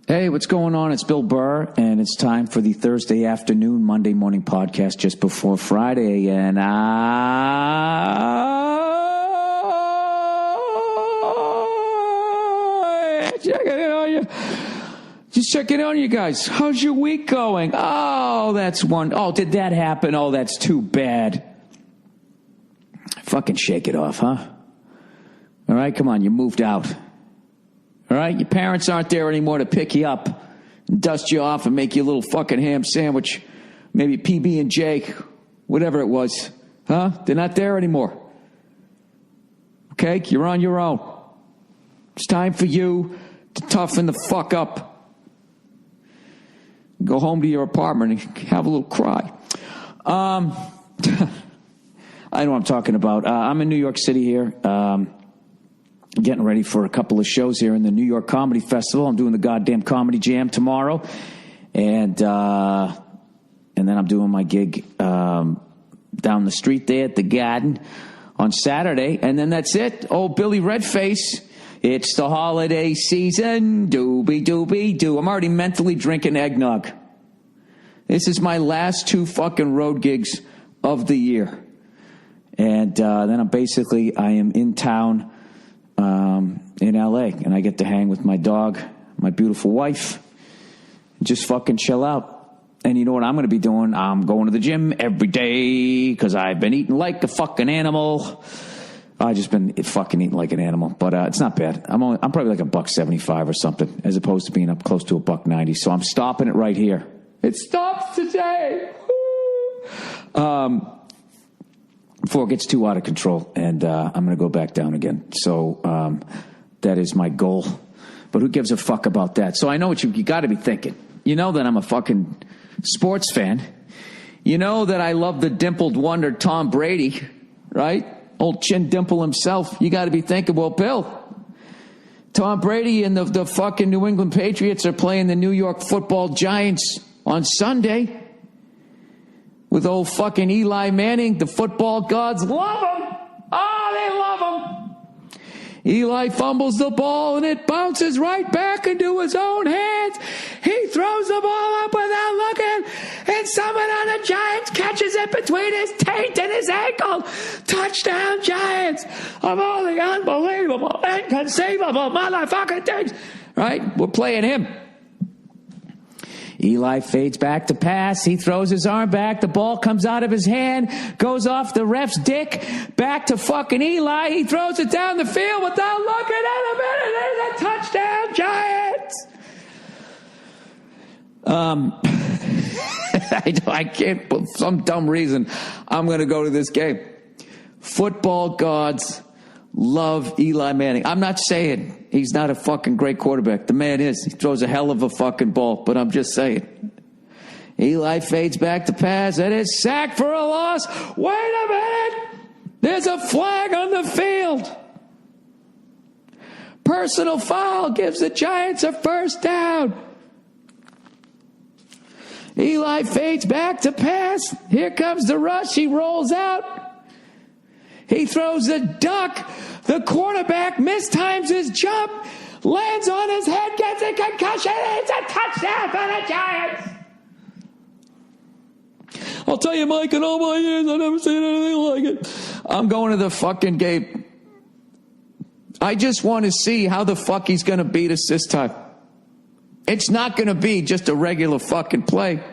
Hey, what's going on? It's Bill Burr, and it's time for the Thursday afternoon, Monday morning podcast just before Friday. And just checking on you guys. How's your week going? Oh, that's one. Oh, did that happen? Oh, that's too bad. Fucking shake it off, huh? All right, come on, you moved out. All right, your parents aren't there anymore to pick you up and dust you off and make you a little fucking ham sandwich, maybe PB&J, whatever it was, huh? They're not there anymore. Okay, you're on your own. It's time for you to toughen the fuck up. Go home to your apartment and have a little cry. I know what I'm talking about. I'm in New York City here. Getting ready for a couple of shows here in the New York Comedy Festival. I'm doing the goddamn Comedy Jam tomorrow. And then I'm doing my gig down the street there at the Garden on Saturday. And then that's it. Old Billy Redface. It's the holiday season. Doobie-doobie-doo. I'm already mentally drinking eggnog. This is my last two fucking road gigs of the year. And then I am in town in LA, and I get to hang with my dog, my beautiful wife, and just fucking chill out. And you know what I'm going to be doing? I'm going to the gym every day because I've been eating like a fucking animal. I've just been fucking eating like an animal, but it's not bad. I'm probably like $1.75 or something, as opposed to being up close to $1.90. So I'm stopping it right here. It stops today. Before it gets too out of control, and I'm going to go back down again. So that is my goal. But who gives a fuck about that? So I know what you got to be thinking. You know that I'm a fucking sports fan. You know that I love the dimpled wonder Tom Brady, right? Old chin dimple himself. You got to be thinking, well, Bill, Tom Brady and the fucking New England Patriots are playing the New York Football Giants on Sunday. With old fucking Eli Manning, the football gods love him. Oh, they love him. Eli fumbles the ball and it bounces right back into his own hands. He throws the ball up without looking, and someone on the Giants catches it between his taint and his ankle. Touchdown, Giants, of all the unbelievable, inconceivable motherfucking things. Right? We're playing him. Eli fades back to pass. He throws his arm back. The ball comes out of his hand, goes off the ref's dick, back to fucking Eli. He throws it down the field without looking at him, and there's a touchdown, Giants. I can't, for some dumb reason, I'm going to go to this game. Football gods love Eli Manning. I'm not saying he's not a fucking great quarterback. The man is. He throws a hell of a fucking ball, but I'm just saying. Eli fades back to pass, and it's sacked for a loss. Wait a minute. There's a flag on the field. Personal foul gives the Giants a first down. Eli fades back to pass. Here comes the rush. He rolls out. He throws a duck. The quarterback mistimes his jump, lands on his head, gets a concussion, and it's a touchdown for the Giants. I'll tell you, Mike, in all my years, I've never seen anything like it. I'm going to the fucking game. I just want to see how the fuck he's going to beat us this time. It's not going to be just a regular fucking play.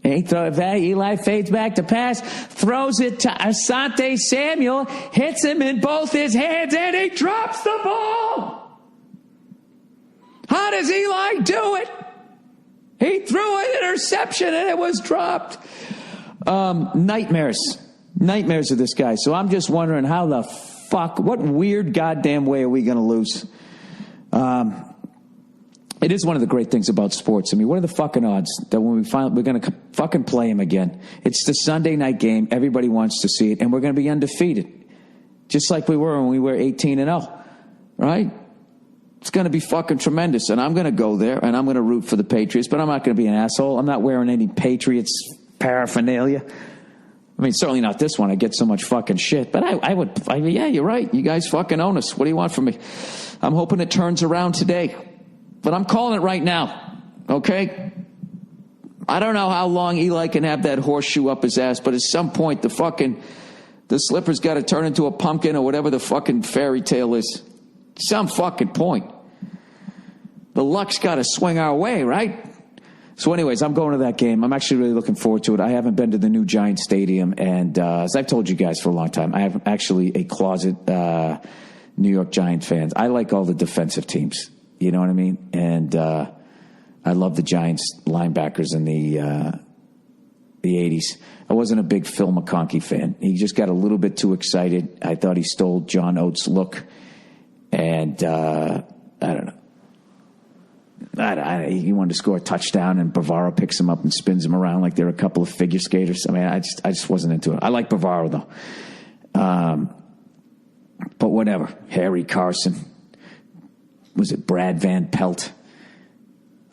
Eli fades back to pass, throws it to Asante Samuel, hits him in both his hands, and he drops the ball. How does Eli do it? He threw an interception and it was dropped. Nightmares of this guy. So I'm just wondering how the fuck, what weird goddamn way are we going to lose? It is one of the great things about sports. I mean, what are the fucking odds that when we're going to fucking play him again? It's the Sunday night game. Everybody wants to see it, and we're going to be undefeated, just like we were when we were 18-0, right? It's going to be fucking tremendous, and I'm going to go there, and I'm going to root for the Patriots, but I'm not going to be an asshole. I'm not wearing any Patriots paraphernalia. I mean, certainly not this one. I get so much fucking shit, but yeah, you're right. You guys fucking own us. What do you want from me? I'm hoping it turns around today. But I'm calling it right now, okay? I don't know how long Eli can have that horseshoe up his ass, but at some point the slipper's got to turn into a pumpkin or whatever the fucking fairy tale is. Some fucking point. The luck's got to swing our way, right? So anyways, I'm going to that game. I'm actually really looking forward to it. I haven't been to the new Giant Stadium, and as I've told you guys for a long time, I am actually a closet New York Giant fan. I like all the defensive teams. You know what I mean? And I love the Giants linebackers in the 80s. I wasn't a big Phil McConkey fan. He just got a little bit too excited. I thought he stole John Oates' look. And I don't know. He wanted to score a touchdown, and Bavaro picks him up and spins him around like they're a couple of figure skaters. I mean, I just wasn't into it. I like Bavaro, though. But whatever. Harry Carson. Was it Brad Van Pelt?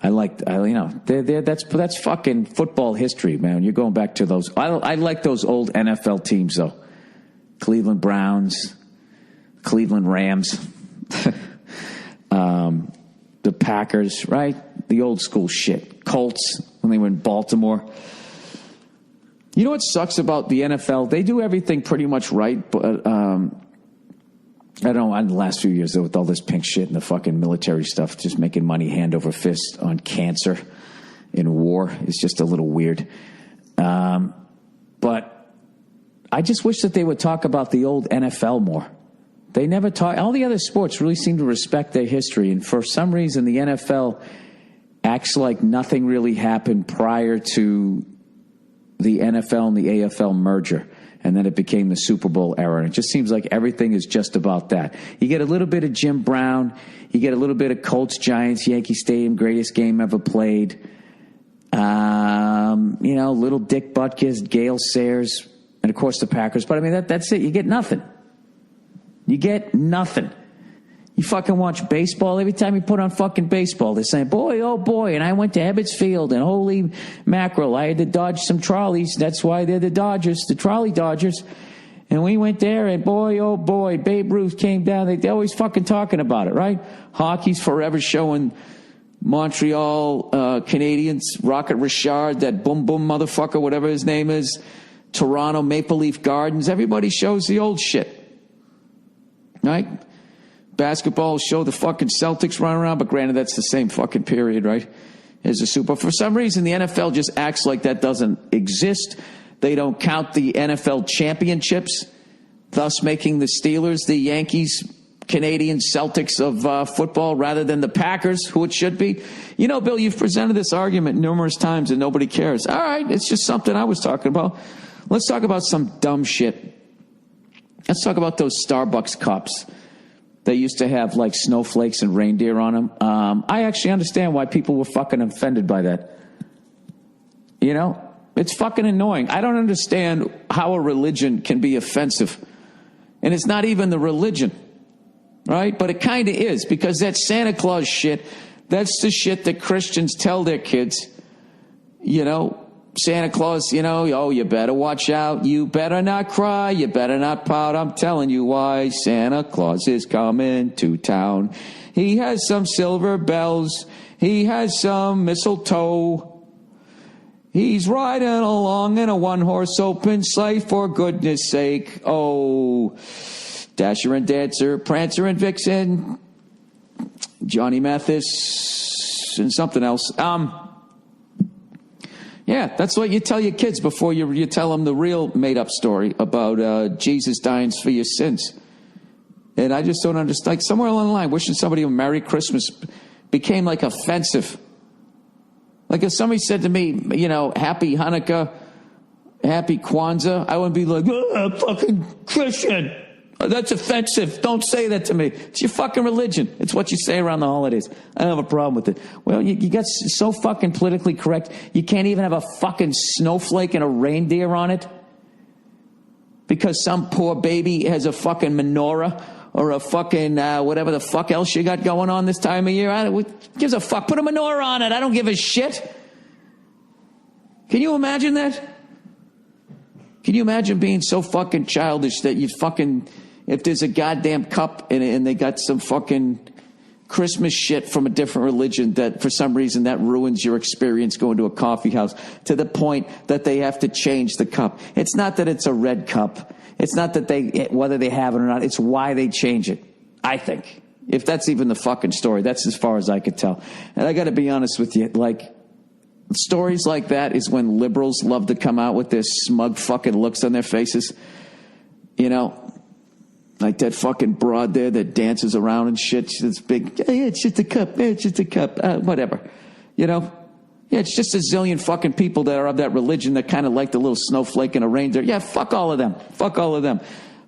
That's fucking football history, man. You're going back to those. I like those old NFL teams, though. Cleveland Browns, Cleveland Rams, the Packers, right? The old school shit. Colts, when they were in Baltimore. You know what sucks about the NFL? They do everything pretty much right, but I don't know, in the last few years, though, with all this pink shit and the fucking military stuff, just making money hand over fist on cancer in war is just a little weird. But I just wish that they would talk about the old NFL more. They never talk. All the other sports really seem to respect their history, and for some reason, the NFL acts like nothing really happened prior to the NFL and the AFL merger. And then it became the Super Bowl era. And it just seems like everything is just about that. You get a little bit of Jim Brown. You get a little bit of Colts, Giants, Yankee Stadium, greatest game ever played. Little Dick Butkus, Gale Sayers, and, of course, the Packers. But, I mean, that's it. You get nothing. You get nothing. You fucking watch baseball. Every time you put on fucking baseball, they're saying, boy, oh, boy, and I went to Ebbets Field, and holy mackerel, I had to dodge some trolleys. That's why they're the Dodgers, the trolley Dodgers. And we went there, and boy, oh, boy, Babe Ruth came down. They're always fucking talking about it, right? Hockey's forever showing Montreal Canadiens, Rocket Richard, that boom boom motherfucker, whatever his name is, Toronto Maple Leaf Gardens. Everybody shows the old shit, right? Basketball show the fucking Celtics running around, but granted, that's the same fucking period, right? As a Super. For some reason, the NFL just acts like that doesn't exist. They don't count the NFL championships, thus making the Steelers the Yankees, Canadians, Celtics of football rather than the Packers, who it should be. You know, Bill, you've presented this argument numerous times and nobody cares. All right, it's just something I was talking about. Let's talk about some dumb shit. Let's talk about those Starbucks cups. They used to have like snowflakes and reindeer on them. I actually understand why people were fucking offended by that. You know, it's fucking annoying. I don't understand how a religion can be offensive. And it's not even the religion, right? But it kind of is, because that Santa Claus shit, that's the shit that Christians tell their kids. You know, Santa Claus, you know, oh, you better watch out. You better not cry. You better not pout. I'm telling you why. Santa Claus is coming to town. He has some silver bells. He has some mistletoe. He's riding along in a one-horse open sleigh, for goodness sake. Oh, Dasher and Dancer, Prancer and Vixen, Johnny Mathis, and something else. Yeah, that's what you tell your kids before you tell them the real made-up story about Jesus dying for your sins. And I just don't understand. Like, somewhere along the line, wishing somebody a Merry Christmas became, like, offensive. Like, if somebody said to me, you know, Happy Hanukkah, Happy Kwanzaa, I wouldn't be like, fucking Christian. That's offensive. Don't say that to me. It's your fucking religion. It's what you say around the holidays. I don't have a problem with it. Well, you got so fucking politically correct, you can't even have a fucking snowflake and a reindeer on it because some poor baby has a fucking menorah or a fucking whatever the fuck else you got going on this time of year. Who gives a fuck? Put a menorah on it. I don't give a shit. Can you imagine that? Can you imagine being so fucking childish that you fucking... If there's a goddamn cup and they got some fucking Christmas shit from a different religion that for some reason that ruins your experience going to a coffee house to the point that they have to change the cup. It's not that it's a red cup. It's not that whether they have it or not. It's why they change it, I think. If that's even the fucking story, that's as far as I could tell. And I got to be honest with you, like, stories like that is when liberals love to come out with their smug fucking looks on their faces. You know? Like that fucking broad there that dances around and shit. It's big. Yeah, it's just a cup. Yeah, it's just a cup. Whatever. You know? Yeah, it's just a zillion fucking people that are of that religion that kind of like the little snowflake and a reindeer. Yeah, fuck all of them. Fuck all of them.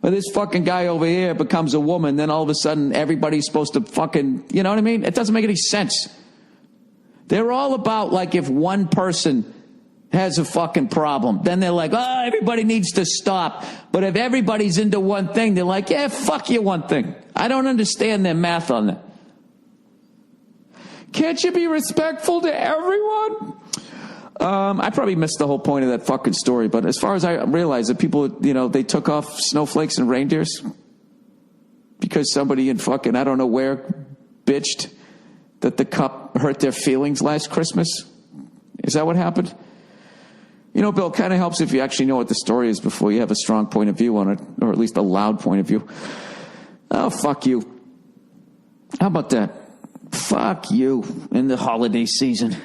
But this fucking guy over here becomes a woman, then all of a sudden everybody's supposed to fucking, you know what I mean? It doesn't make any sense. They're all about like if one person has a fucking problem, then they're like, oh, everybody needs to stop. But if everybody's into one thing, they're like, yeah, fuck you one thing. I don't understand their math on that. Can't you be respectful to everyone? I probably missed the whole point of that fucking story, but as far as I realize that people, you know, they took off snowflakes and reindeers because somebody in fucking, I don't know where, bitched that the cup hurt their feelings last Christmas. Is that what happened? You know, Bill, it kind of helps if you actually know what the story is before you have a strong point of view on it, or at least a loud point of view. Oh, fuck you. How about that? Fuck you in the holiday season.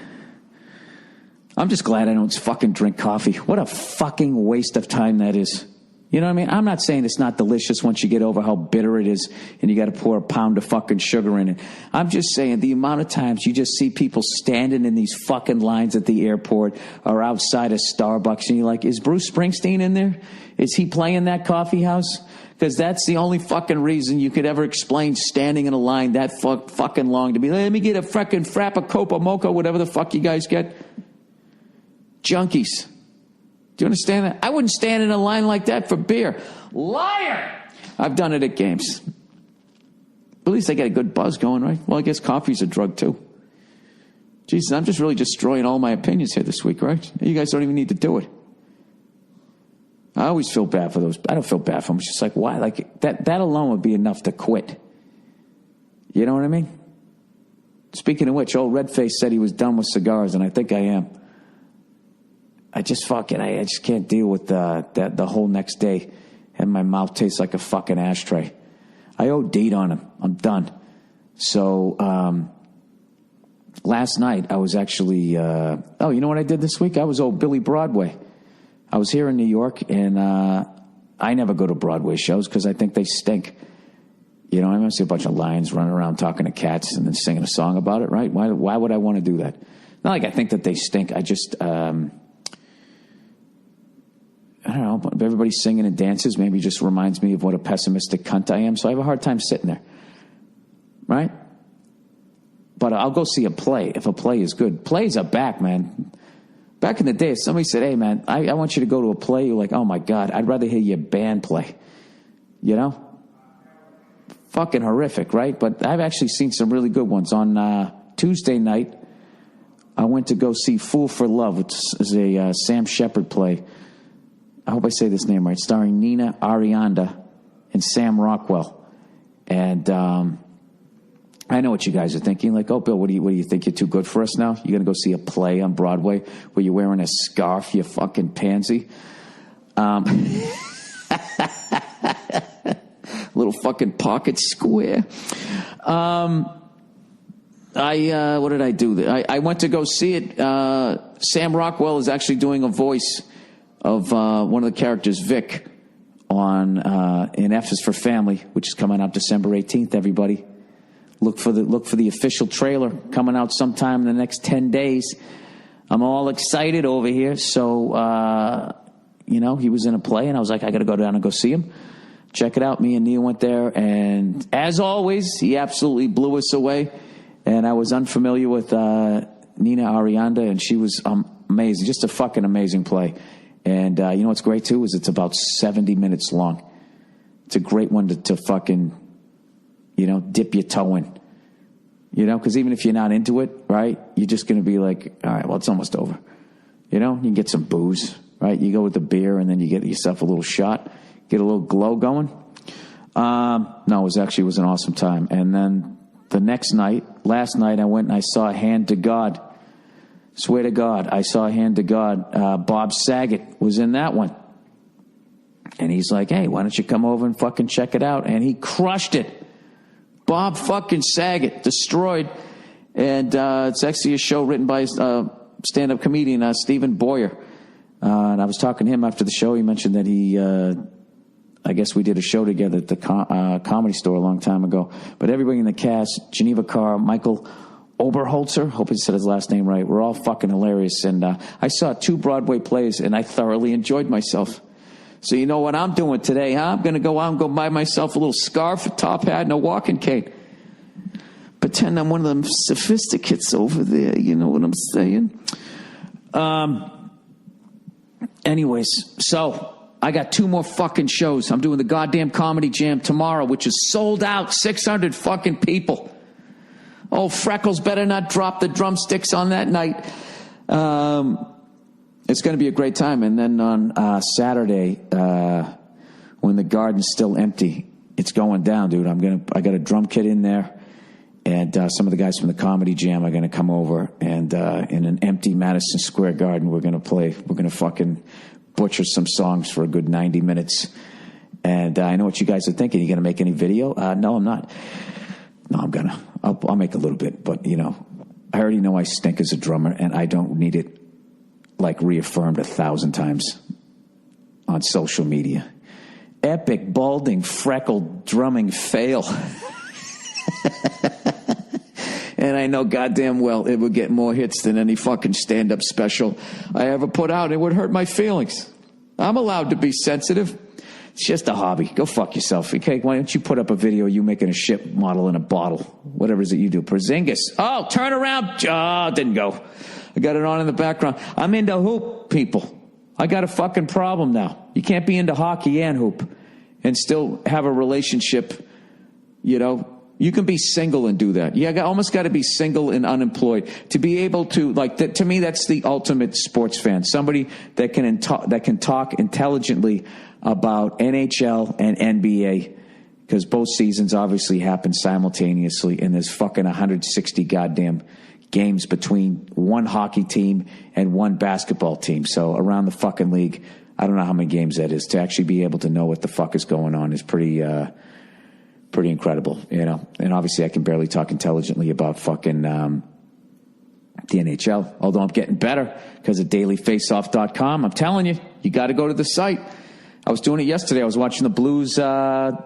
I'm just glad I don't fucking drink coffee. What a fucking waste of time that is. You know what I mean? I'm not saying it's not delicious once you get over how bitter it is and you got to pour a pound of fucking sugar in it. I'm just saying the amount of times you just see people standing in these fucking lines at the airport or outside of Starbucks and you're like, is Bruce Springsteen in there? Is he playing that coffee house? Because that's the only fucking reason you could ever explain standing in a line that fucking long to be, let me get a fucking Frappa Mocha, whatever the fuck you guys get. Junkies. Do you understand that? I wouldn't stand in a line like that for beer. Liar! I've done it at games. At least I get a good buzz going, right? Well, I guess coffee's a drug, too. Jesus, I'm just really destroying all my opinions here this week, right? You guys don't even need to do it. I always feel bad for those. I don't feel bad for them. It's just like, why? Like, that alone would be enough to quit. You know what I mean? Speaking of which, old Redface said he was done with cigars, and I think I am. I just fucking, I just can't deal with the whole next day and my mouth tastes like a fucking ashtray. I OD'd on him. I'm done. So, last night I was actually, you know what I did this week? I was old Billy Broadway. I was here in New York and, I never go to Broadway shows because I think they stink. You know, I'm going to see a bunch of lions running around talking to cats and then singing a song about it, right? Why would I want to do that? Not like I think that they stink. I just, I don't know, but everybody's singing and dances maybe just reminds me of what a pessimistic cunt I am. So I have a hard time sitting there, right? But I'll go see a play if a play is good. Plays are back, man. Back in the day, if somebody said, hey, man, I want you to go to a play, you're like, oh, my God, I'd rather hear your band play. You know? Fucking horrific, right? But I've actually seen some really good ones. On Tuesday night, I went to go see Fool for Love, which is a Sam Shepard play. I hope I say this name right, starring Nina Arianda and Sam Rockwell. And I know what you guys are thinking, like, oh, Bill, what do you think? You're too good for us now? You're going to go see a play on Broadway where you're wearing a scarf, you fucking pansy? Little fucking pocket square. What did I do? I went to go see it. Sam Rockwell is actually doing a voice of one of the characters, Vic, on in F is for Family, which is coming out December 18th, everybody. Look for the official trailer coming out sometime in the next 10 days. I'm all excited over here. So, he was in a play, and I was like, I got to go down and go see him. Check it out. Me and Nia went there, and as always, he absolutely blew us away. And I was unfamiliar with Nina Arianda, and she was amazing. Just a fucking amazing play. And you know what's great, too, is it's about 70 minutes long. It's a great one to fucking, dip your toe in. Because even if you're not into it, right, you're just going to be like, all right, well, it's almost over. You can get some booze, right? You go with the beer, and then you get yourself a little shot, get a little glow going. No, it was an awesome time. And then the next night, last night, I went and I saw Hand to God. Swear to God, I saw Hand to God. Bob Saget was in that one. And he's like, hey, why don't you come over and fucking check it out? And he crushed it. Bob fucking Saget, destroyed. And it's actually a show written by stand-up comedian Stephen Boyer. And I was talking to him after the show. He mentioned that he, I guess we did a show together at the Comedy Store a long time ago. But everybody in the cast, Geneva Carr, Michael Oberholzer, hope I said his last name right, we're all fucking hilarious. And I saw 2 Broadway plays, and I thoroughly enjoyed myself. So you know what I'm doing today, huh? I'm going to go out and go buy myself a little scarf, a top hat, and a walking cane. Pretend I'm one of them sophisticates over there, you know what I'm saying? Anyways, so I got 2 more fucking shows. I'm doing the goddamn Comedy Jam tomorrow, which is sold out, 600 fucking people. Oh, Freckles better not drop the drumsticks on that night. It's going to be a great time. And then on Saturday, when the garden's still empty, it's going down, dude. I got a drum kit in there, and some of the guys from the Comedy Jam are going to come over, and in an empty Madison Square Garden, we're going to play. We're going to fucking butcher some songs for a good 90 minutes. And I know what you guys are thinking. You going to make any video? No, I'm not. No, I'm gonna. I'll make a little bit, but you know, I already know I stink as a drummer, and I don't need it like reaffirmed 1,000 times on social media. Epic, balding, freckled drumming fail. And I know goddamn well it would get more hits than any fucking stand-up special I ever put out. It would hurt my feelings. I'm allowed to be sensitive. It's just a hobby. Go fuck yourself, okay? Why don't you put up a video of you making a ship model in a bottle? Whatever it is that you do. Porzingis. Oh, turn around. Oh, didn't go. I got it on in the background. I'm into hoop, people. I got a fucking problem now. You can't be into hockey and hoop and still have a relationship, you know. You can be single and do that. You almost got to be single and unemployed to be able to, like, that. To me, that's the ultimate sports fan. Somebody that can talk intelligently about NHL and NBA, because both seasons obviously happen simultaneously, and there's fucking 160 goddamn games between one hockey team and one basketball team. So around the fucking league, I don't know how many games that is. To actually be able to know what the fuck is going on is pretty incredible, you know. And obviously I can barely talk intelligently about fucking the NHL, although I'm getting better because of dailyfaceoff.com. I'm telling you, you got to go to the site. I was doing it yesterday. I was watching the Blues and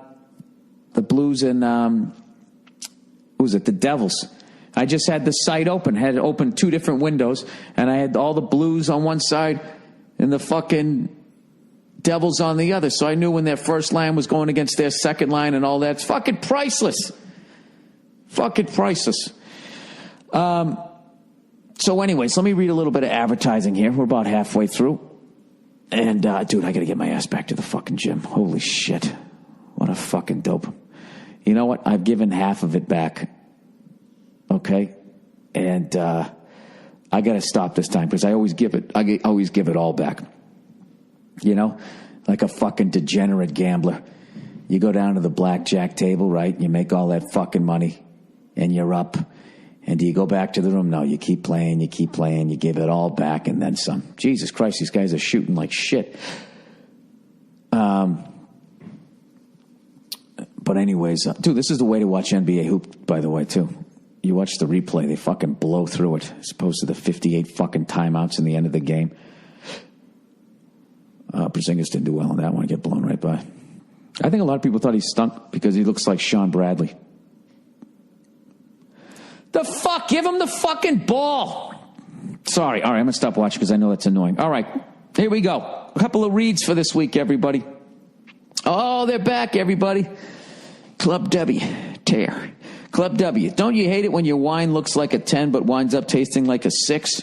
who was it? The Devils. I just had the site open, had it open 2 different windows, and I had all the Blues on one side and the fucking Devils on the other. So I knew when their first line was going against their second line and all that. It's fucking priceless. Fucking priceless. So anyways, let me read a little bit of advertising here. We're about halfway through. And, dude, I got to get my ass back to the fucking gym. Holy shit. What a fucking dope. You know what? I've given half of it back. Okay? And I got to stop this time because I always give it all back. You know? Like a fucking degenerate gambler. You go down to the blackjack table, right? You make all that fucking money and you're up. And do you go back to the room? No, you keep playing, you give it all back and then some. Jesus Christ, these guys are shooting like shit. But anyways, dude, this is the way to watch NBA hoop, by the way, too. You watch the replay, they fucking blow through it, as opposed to the 58 fucking timeouts in the end of the game. Porzingis didn't do well on that one, get blown right by. I think a lot of people thought he stunk because he looks like Sean Bradley. The fuck? Give him the fucking ball. Sorry. All right, I'm going to stop watching because I know that's annoying. All right, here we go. A couple of reads for this week, everybody. Oh, they're back, everybody. Club W. Tear. Club W. Don't you hate it when your wine looks like a 10 but winds up tasting like a 6?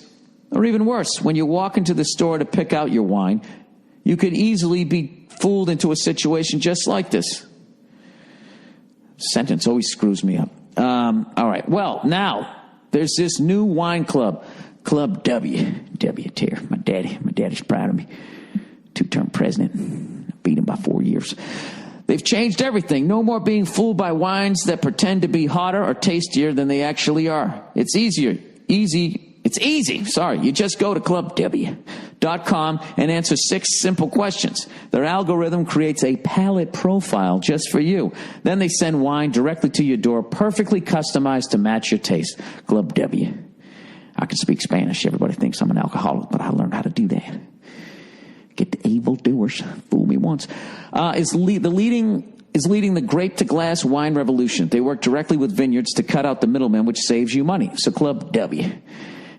Or even worse, when you walk into the store to pick out your wine, you could easily be fooled into a situation just like this. Sentence always screws me up. All right. Well, now there's this new wine club, Club W. W. Tear. My daddy's proud of me. 2-term president. Beat him by 4 years. They've changed everything. No more being fooled by wines that pretend to be hotter or tastier than they actually are. It's easy. Sorry. You just go to clubw.com and answer 6 simple questions. Their algorithm creates a palate profile just for you. Then they send wine directly to your door, perfectly customized to match your taste. Club W. I can speak Spanish. Everybody thinks I'm an alcoholic, but I learned how to do that. Get the evildoers. Fool me once. Is leading the grape to glass wine revolution. They work directly with vineyards to cut out the middleman, which saves you money. So Club W.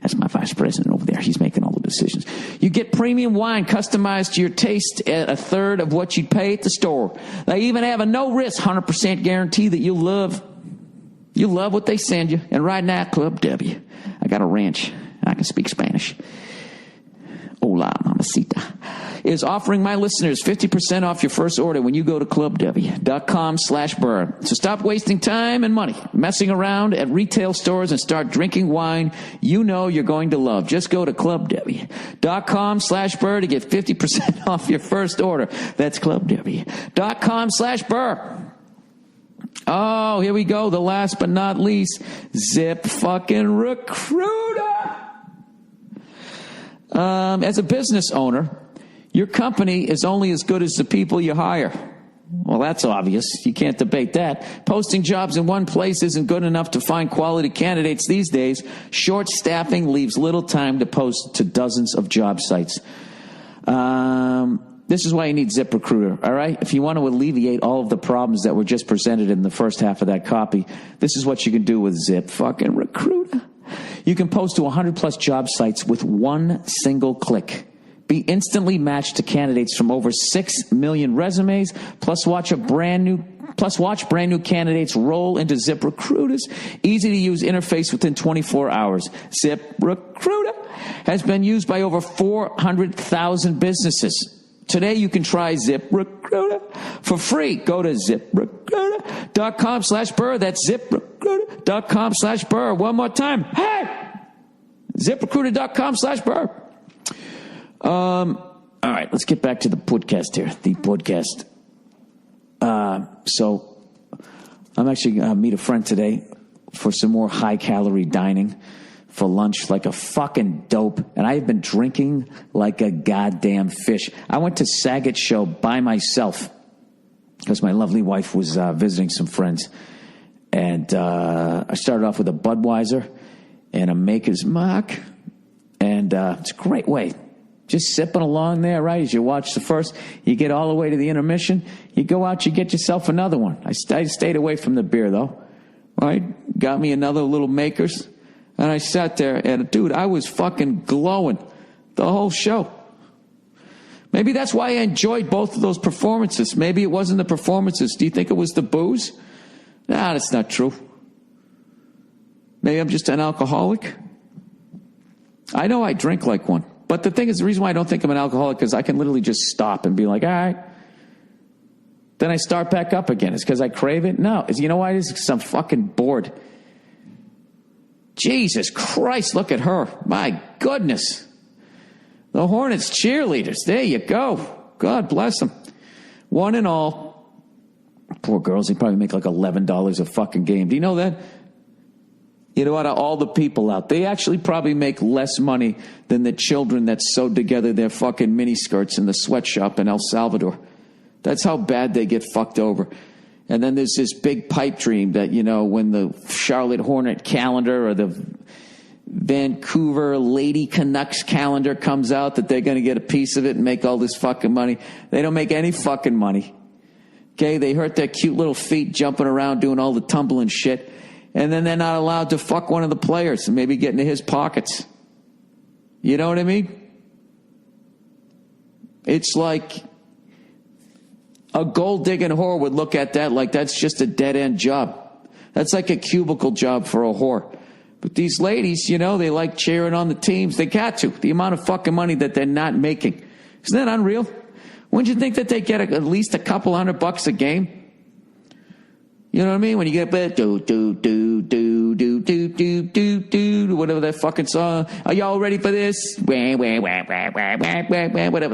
That's my vice president over there. He's making all the decisions. You get premium wine customized to your taste at a third of what you'd pay at the store. They even have a no-risk 100% guarantee that you'll love what they send you. And right now, Club W. I got a ranch. I can speak Spanish. Hola, mamacita. Is offering my listeners 50% off your first order when you go to clubw.com/Burr. So stop wasting time and money messing around at retail stores and start drinking wine you know you're going to love. Just go to clubw.com/Burr to get 50% off your first order. That's clubw.com/Burr. Oh, here we go. The last but not least, Zip fucking Recruiter. As a business owner, your company is only as good as the people you hire. Well, that's obvious. You can't debate that. Posting jobs in one place isn't good enough to find quality candidates these days. Short staffing leaves little time to post to dozens of job sites. This is why you need ZipRecruiter, all right? If you want to alleviate all of the problems that were just presented in the first half of that copy, this is what you can do with Zip fucking Recruiter. You can post to 100-plus job sites with one single click. Be instantly matched to candidates from over 6 million resumes, plus watch brand new candidates roll into ZipRecruiter's easy-to-use interface within 24 hours. ZipRecruiter has been used by over 400,000 businesses. Today, you can try ZipRecruiter for free. Go to ZipRecruiter.com/Burr. That's ZipRecruiter.com/Burr. One more time. Hey! ZipRecruiter.com/Burr. All right, let's get back to the podcast here. The podcast. So I'm actually going to meet a friend today for some more high-calorie dining for lunch like a fucking dope. And I have been drinking like a goddamn fish. I went to Saget's show by myself because my lovely wife was visiting some friends. And I started off with a Budweiser and a Maker's Mark. And it's a great way. Just sipping along there, right? As you watch the first, you get all the way to the intermission. You go out, you get yourself another one. I stayed away from the beer, though. Right? Got me another little Maker's. And I sat there, and dude, I was fucking glowing the whole show. Maybe that's why I enjoyed both of those performances. Maybe it wasn't the performances. Do you think it was the booze? Nah, that's not true. Maybe I'm just an alcoholic. I know I drink like one. But the thing is, the reason why I don't think I'm an alcoholic is I can literally just stop and be like, all right. Then I start back up again. It's because I crave it? No. You know why it is? Because I'm fucking bored. Jesus Christ, look at her. My goodness. The Hornets cheerleaders. There you go. God bless them. One and all. Poor girls, they probably make like $11 a fucking game. Do you know that? You know, out of all the people out, they actually probably make less money than the children that sewed together their fucking miniskirts in the sweatshop in El Salvador. That's how bad they get fucked over. And then there's this big pipe dream that, you know, when the Charlotte Hornet calendar or the Vancouver Lady Canucks calendar comes out, that they're going to get a piece of it and make all this fucking money. They don't make any fucking money. Okay, they hurt their cute little feet jumping around doing all the tumbling shit. And then they're not allowed to fuck one of the players and maybe get into his pockets. You know what I mean? It's like a gold-digging whore would look at that like that's just a dead-end job. That's like a cubicle job for a whore. But these ladies, you know, they like cheering on the teams. They got to. The amount of fucking money that they're not making. Isn't that unreal? Wouldn't you think that they get at least a couple $100 a game? You know what I mean? When you get back, whatever that fucking song. Are y'all ready for this? Whatever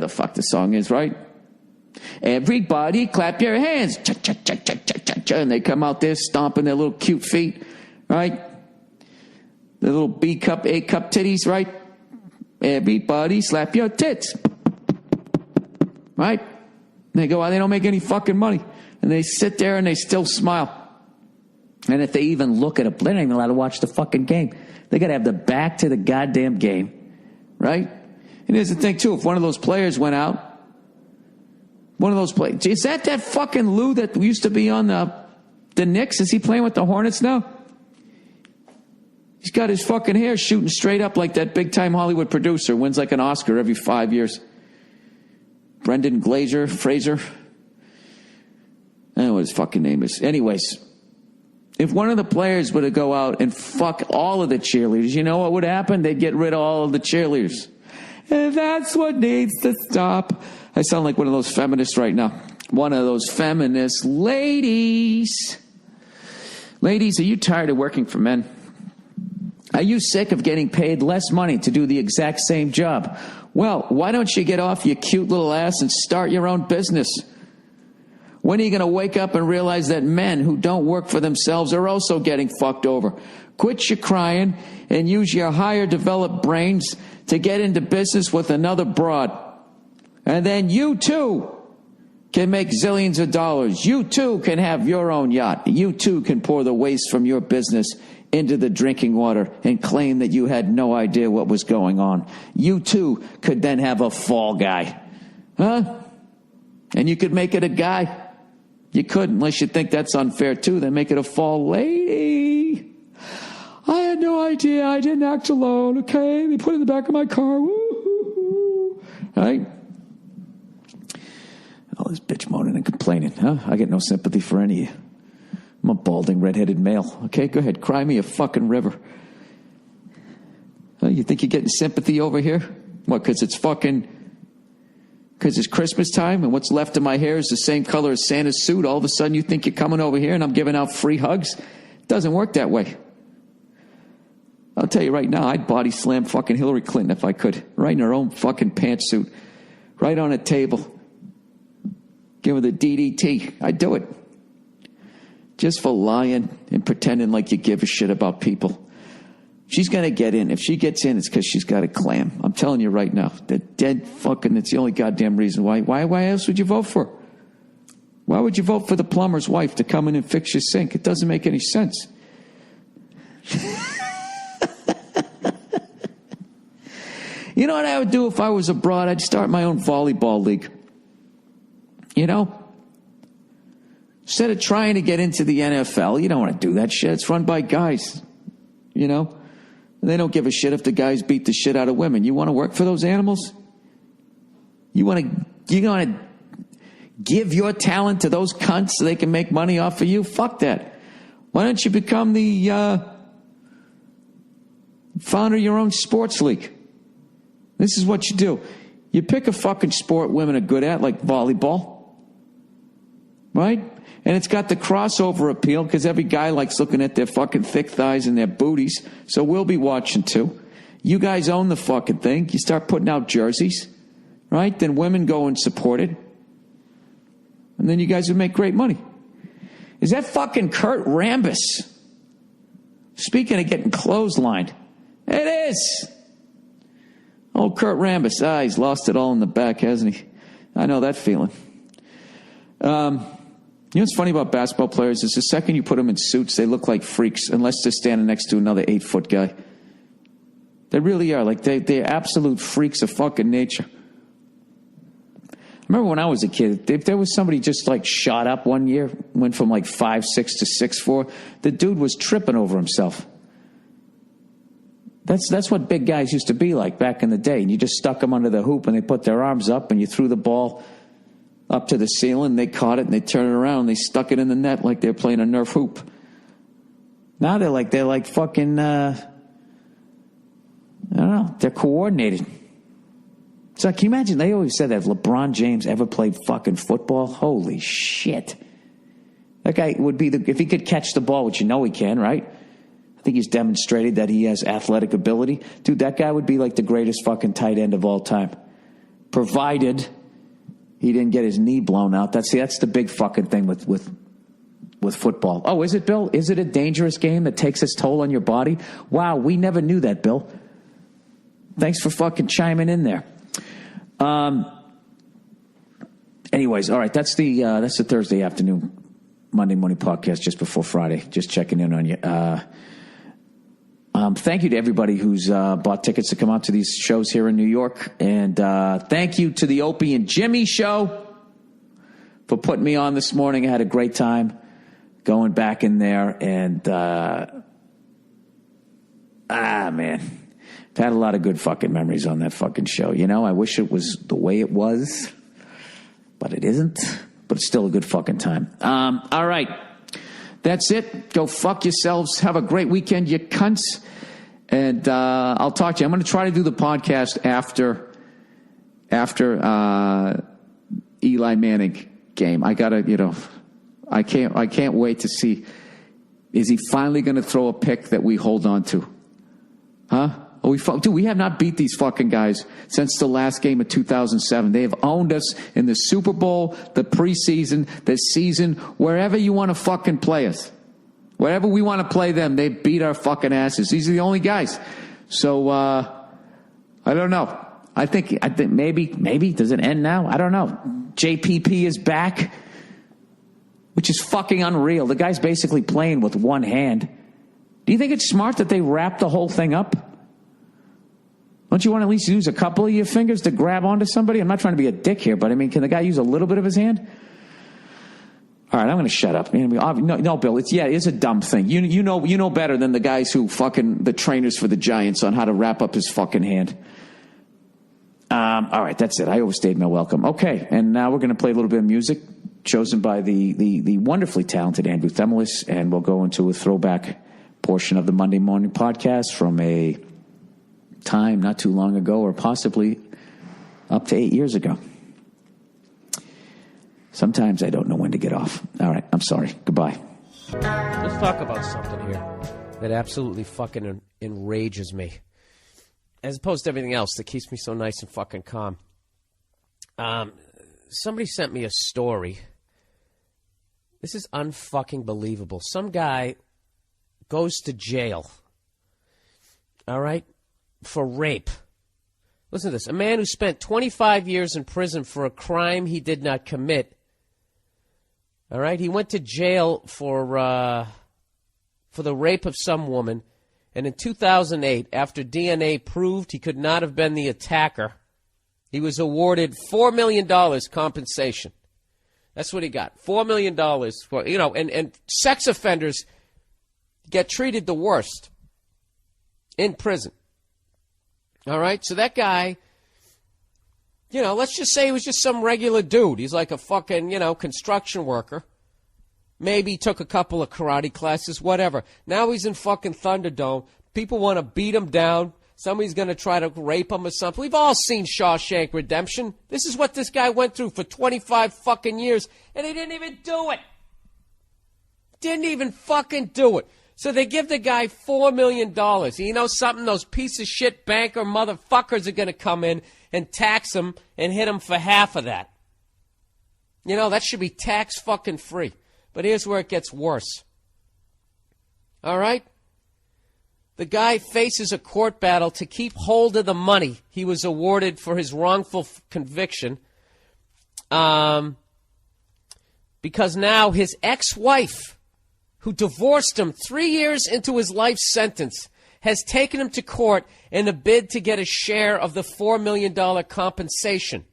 the fuck the song is, right? Everybody clap your hands. Cha-cha-cha-cha-cha-cha. And they come out there stomping their little cute feet, right? Their little B cup, A cup titties, right? Everybody slap your tits. Right? And they go, they don't make any fucking money. And they sit there and they still smile. And if they even look at they're not even allowed to watch the fucking game. They got to have the back to the goddamn game. Right? And here's the thing, too. If one of those players went out, is that fucking Lou that used to be on the Knicks? Is he playing with the Hornets now? He's got his fucking hair shooting straight up like that big-time Hollywood producer. Wins like an Oscar every 5 years. Brendan Fraser. I don't know what his fucking name is. Anyways, if one of the players were to go out and fuck all of the cheerleaders, you know what would happen? They'd get rid of all of the cheerleaders. And that's what needs to stop. I sound like one of those feminists right now. One of those feminist ladies. Ladies, are you tired of working for men? Are you sick of getting paid less money to do the exact same job? Well, why don't you get off your cute little ass and start your own business? When are you going to wake up and realize that men who don't work for themselves are also getting fucked over? Quit your crying and use your higher developed brains to get into business with another broad. And then you too can make zillions of dollars. You too can have your own yacht. You too can pour the waste from your business into the drinking water and claim that you had no idea what was going on. You too could then have a fall guy. Huh? And you could make it a guy. You could, unless you think that's unfair too, then make it a fall lady. I had no idea. I didn't act alone. Okay, they put it in the back of my car. Woo-hoo-hoo. Right? All this bitch moaning and complaining, huh? I get no sympathy for any of you. I'm a balding, redheaded male. Okay, go ahead. Cry me a fucking river. You think you're getting sympathy over here? What, because it's Christmas time and what's left of my hair is the same color as Santa's suit? All of a sudden you think you're coming over here and I'm giving out free hugs? It doesn't work that way. I'll tell you right now, I'd body slam fucking Hillary Clinton if I could. Right in her own fucking pantsuit. Right on a table. Give her the DDT. I'd do it. Just for lying and pretending like you give a shit about people. She's going to get in. If she gets in, it's because she's got a clam. I'm telling you right now. It's the only goddamn reason why. Why else would you vote for her? Why would you vote for the plumber's wife to come in and fix your sink? It doesn't make any sense. You know what I would do if I was abroad? I'd start my own volleyball league. You know? Instead of trying to get into the NFL, you don't want to do that shit. It's run by guys, you know? And they don't give a shit if the guys beat the shit out of women. You want to work for those animals? You want to give your talent to those cunts so they can make money off of you? Fuck that. Why don't you become the founder of your own sports league? This is what you do. You pick a fucking sport women are good at, like volleyball. Right? And it's got the crossover appeal because every guy likes looking at their fucking thick thighs and their booties. So we'll be watching too. You guys own the fucking thing. You start putting out jerseys, right? Then women go and support it. And then you guys would make great money. Is that fucking Kurt Rambis? Speaking of getting clotheslined. It is. Oh, Kurt Rambis. He's lost it all in the back, hasn't he? I know that feeling. You know what's funny about basketball players is the second you put them in suits, they look like freaks unless they're standing next to another 8-foot guy. They really are. Like, they're absolute freaks of fucking nature. I remember when I was a kid, if there was somebody just like shot up one year, went from like 5'6" to 6'4", the dude was tripping over himself. That's what big guys used to be like back in the day. And you just stuck them under the hoop and they put their arms up and you threw the ball up to the ceiling. They caught it and they turned it around. And they stuck it in the net like they're playing a Nerf hoop. Now they're like fucking, I don't know, they're coordinated. So can you imagine, they always said that if LeBron James ever played fucking football, holy shit. That guy would be if he could catch the ball, which you know he can, right? I think he's demonstrated that he has athletic ability. Dude, that guy would be like the greatest fucking tight end of all time. Provided He didn't get his knee blown out. That's the big fucking thing with football. Oh, is it, Bill? Is it a dangerous game that takes its toll on your body? Wow, we never knew that, Bill. Thanks for fucking chiming in there. Anyways, all right, that's the Thursday afternoon Monday morning podcast just before Friday. Just checking in on you. Thank you to everybody who's bought tickets to come out to these shows here in New York. And thank you to the Opie and Jimmy show for putting me on this morning. I had a great time going back in there. And, man, I've had a lot of good fucking memories on that fucking show. You know, I wish it was the way it was, but it isn't. But it's still a good fucking time. All right. That's it. Go fuck yourselves. Have a great weekend, you cunts. And I'll talk to you. I'm going to try to do the podcast after Eli Manning game. I gotta, I can't wait to see. Is he finally going to throw a pick that we hold on to? Huh? Dude, we have not beat these fucking guys since the last game of 2007. They have owned us in the Super Bowl, the preseason, the season, wherever you want to fucking play us. Wherever we want to play them, they beat our fucking asses. These are the only guys. So, I don't know. I think maybe, does it end now? I don't know. JPP is back, which is fucking unreal. The guy's basically playing with one hand. Do you think it's smart that they wrap the whole thing up? Don't you want to at least use a couple of your fingers to grab onto somebody? I'm not trying to be a dick here, but I mean, can the guy use a little bit of his hand? All right, I'm going to shut up. No, Bill, it's a dumb thing. You know better than the guys who fucking the trainers for the Giants on how to wrap up his fucking hand. All right, that's it. I overstayed my welcome. Okay, and now we're going to play a little bit of music chosen by the wonderfully talented Andrew Themelis, and we'll go into a throwback portion of the Monday morning podcast from a time not too long ago, or possibly up to 8 years ago. Sometimes I don't know when to get off. All right, I'm sorry. Goodbye. Let's talk about something here that absolutely fucking enrages me, as opposed to everything else that keeps me so nice and fucking calm. Somebody sent me a story. This is unfucking believable. Some guy goes to jail, all right, for rape. Listen to this. A man who spent 25 years in prison for a crime he did not commit. All right, he went to jail for the rape of some woman, and in 2008, after DNA proved he could not have been the attacker, he was awarded $4 million compensation. That's what he got, $4 million for, and sex offenders get treated the worst in prison. All right, so that guy, let's just say he was just some regular dude. He's like a fucking, construction worker. Maybe he took a couple of karate classes, whatever. Now he's in fucking Thunderdome. People want to beat him down. Somebody's going to try to rape him or something. We've all seen Shawshank Redemption. This is what this guy went through for 25 fucking years, and he didn't even do it. Didn't even fucking do it. So they give the guy $4 million. You know something? Those piece of shit banker motherfuckers are going to come in and tax him and hit him for half of that. That should be tax fucking free. But here's where it gets worse. All right? The guy faces a court battle to keep hold of the money he was awarded for his wrongful conviction, because now his ex-wife, who divorced him 3 years into his life sentence, has taken him to court in a bid to get a share of the $4 million compensation.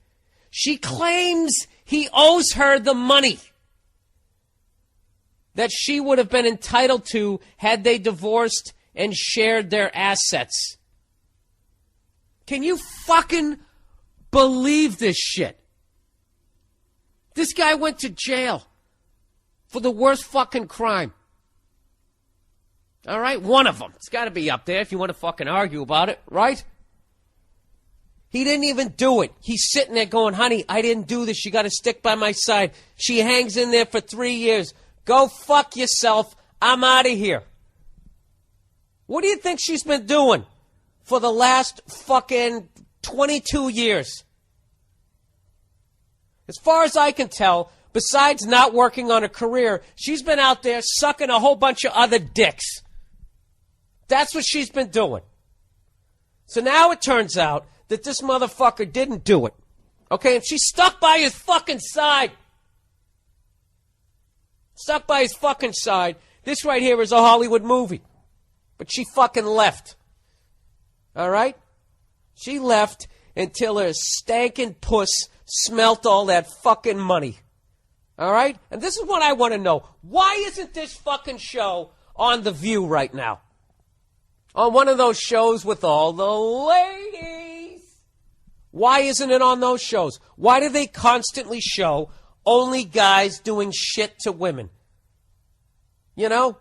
She claims he owes her the money that she would have been entitled to had they divorced and shared their assets. Can you fucking believe this shit? This guy went to jail for the worst fucking crime. All right, one of them. It's got to be up there if you want to fucking argue about it, right? He didn't even do it. He's sitting there going, honey, I didn't do this. You got to stick by my side. She hangs in there for 3 years. Go fuck yourself. I'm out of here. What do you think she's been doing for the last fucking 22 years? As far as I can tell, besides not working on a career, she's been out there sucking a whole bunch of other dicks. That's what she's been doing. So now it turns out that this motherfucker didn't do it. Okay, and she's stuck by his fucking side. Stuck by his fucking side. This right here is a Hollywood movie. But she fucking left. All right? She left until her stankin' puss smelt all that fucking money. All right? And this is what I want to know. Why isn't this fucking show on The View right now? On one of those shows with all the ladies. Why isn't it on those shows? Why do they constantly show only guys doing shit to women? You know?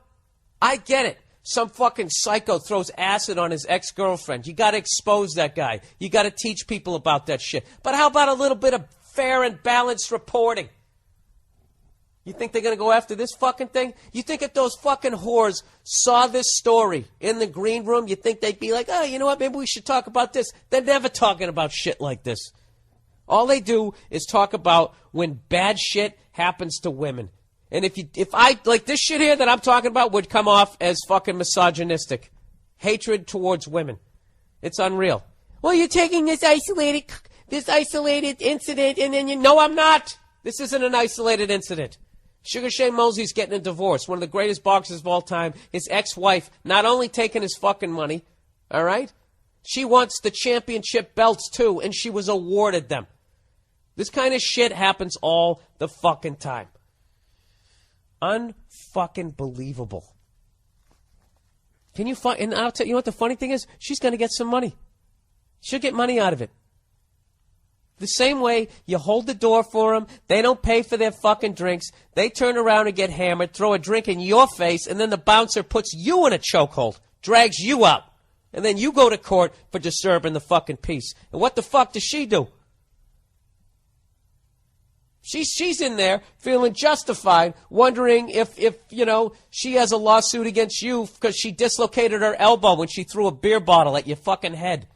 I get it. Some fucking psycho throws acid on his ex-girlfriend. You got to expose that guy. You got to teach people about that shit. But how about a little bit of fair and balanced reporting? You think they're going to go after this fucking thing? You think if those fucking whores saw this story in the green room, you think they'd be like, oh, you know what, maybe we should talk about this? They're never talking about shit like this. All they do is talk about when bad shit happens to women. And if I, like this shit here that I'm talking about would come off as fucking misogynistic. Hatred towards women. It's unreal. Well, you're taking this isolated incident and then no, I'm not. This isn't an isolated incident. Sugar Shane Mosley's getting a divorce. One of the greatest boxers of all time. His ex-wife not only taking his fucking money, all right? She wants the championship belts too, and she was awarded them. This kind of shit happens all the fucking time. Unfucking believable. Can you find? And I'll tell you what the funny thing is. She's going to get some money. She'll get money out of it. The same way you hold the door for them, they don't pay for their fucking drinks, they turn around and get hammered, throw a drink in your face, and then the bouncer puts you in a chokehold, drags you out, and then you go to court for disturbing the fucking peace. And what the fuck does she do? She's in there feeling justified, wondering if you know, she has a lawsuit against you because she dislocated her elbow when she threw a beer bottle at your fucking head.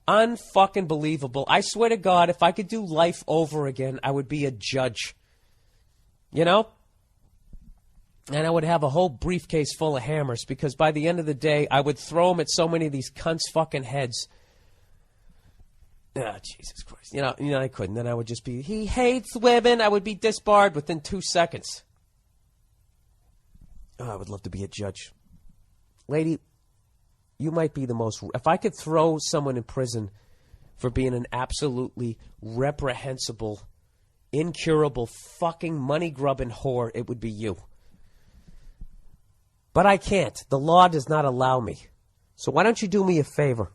Unfucking believable. I swear to God, if I could do life over again, I would be a judge. You know? And I would have a whole briefcase full of hammers because by the end of the day, I would throw them at so many of these cunts' fucking heads. Oh, Jesus Christ. You know, I couldn't. Then I would just be, he hates women. I would be disbarred within 2 seconds. Oh, I would love to be a judge. Lady, you might be the most... If I could throw someone in prison for being an absolutely reprehensible, incurable, fucking money-grubbing whore, it would be you. But I can't. The law does not allow me. So why don't you do me a favor?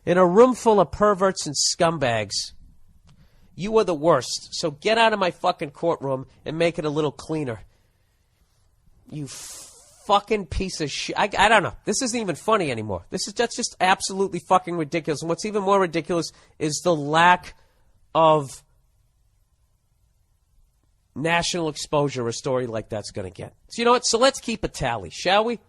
In a room full of perverts and scumbags, you are the worst. So get out of my fucking courtroom and make it a little cleaner. You fucking piece of shit. I don't know. This isn't even funny anymore. That's just absolutely fucking ridiculous. And what's even more ridiculous is the lack of national exposure a story like that's going to get. So you know what? So let's keep a tally, shall we?